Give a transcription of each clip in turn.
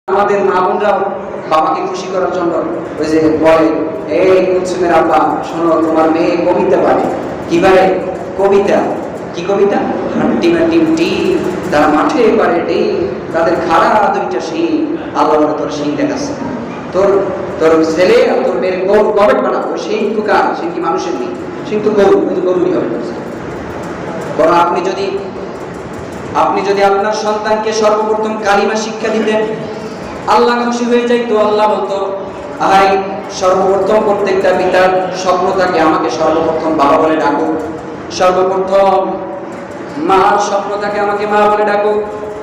আমাদের মা বোনরাও বাবাকে খুশি করার জন্য ওই যে বলে, এই কুলসুমের আব্বা শোনো, তোমার মেয়ে কবিতা পারে। কি পারে? কবিতা। কি কবিতা? হাট্টি মাটি টি, তারা মাঠে পারে টি, তাদের খাড়া দুইটা শিং, আল্লাহ বলে তোর শিং দেখাচ্ছে, তোর তোর ছেলে আর তোর মেয়ের গবেট বানাবো। শিং তো কার? শিং কি মানুষের নেই? শিং তো গরু, কিন্তু গরুই হবে। বরং আপনি যদি আপনার সন্তানকে সর্বপ্রথম কালিমা শিক্ষা দিতেন, আল্লাহ খুশি হয়ে যাইতো। আল্লাহ বলতো, আই সর্বপ্রথম প্রত্যেকটা পিতার স্বপ্ন থাকে আমাকে সর্বপ্রথম বাবা বলে ডাকো, সর্বপ্রথম মার স্বপ্ন থাকে আমাকে মা বলে ডাকো।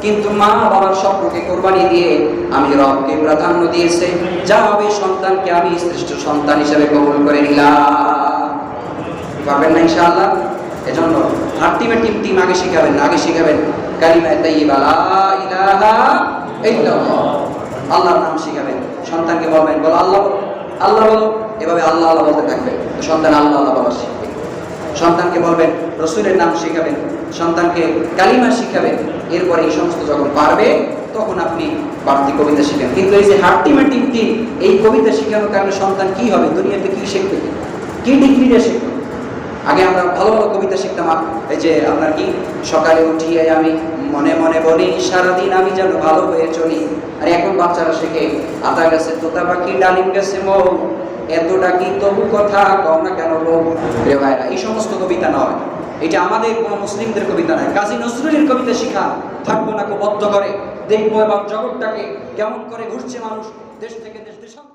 কিন্তু মা বাবার স্বপ্নকে কোরবানি দিয়ে আমি রবকে প্রাধান্য দিয়েছে, যা হবে সন্তানকে আমি শ্রেষ্ঠ সন্তান হিসেবে কবুল করে নিলাম। পারবেন না ইনশাআল্লাহ? এজন্য হাট্টিমে টিম আগে শিখাবেন, আগে শিখাবেন কালিমা তাইয়্যিবা লা ইলাহা ইল্লাল্লাহ, আল্লাহর নাম শিখাবেন। সন্তানকে বলবেন, বলো আল্লাহ, আল্লাহ বলো, এভাবে আল্লাহ আল্লাহ বলতে থাকবে, সন্তান আল্লাহ আল্লাহ বলা শিখবে। সন্তানকে বলবেন, রসুলের নাম শিখাবেন, সন্তানকে কালিমা শিখাবেন। এরপরে এই সমস্ত যখন পারবে তখন আপনি বাড়তি কবিতা শিখেন। কিন্তু এই যে হাট্টিমে টিম এই কবিতা শিখানোর কারণে সন্তান কি হবে? দুনিয়াতে কি শিখবে? কি ডিগ্রিটা শিখবে? আগে আমরা ভালো ভালো কবিতা শিখতাম। এই যে আপনার কি, সকালে উঠিয়ে আমি মনে মনে বলি সারাদিন আমি যেন ভালো হয়ে চলি। আর এখন বাচ্চারা শেখে আতা গাছে তোতা পাখি, ডালিম গাছে মৌ, এত ডাকি তবু কথা কও না কেন বউ। রে ভাইরা, এই সমস্ত কবিতা নয়, এটা আমাদের কোনো মুসলিমদের কবিতা নয়। কাজী নজরুলের কবিতা শিখা থাকবো না বদ্ধ করে, দেখবো এবং জগৎটাকে কেমন করে ঘুরছে মানুষ, দেশ থেকে দেশ দেশান্তরে।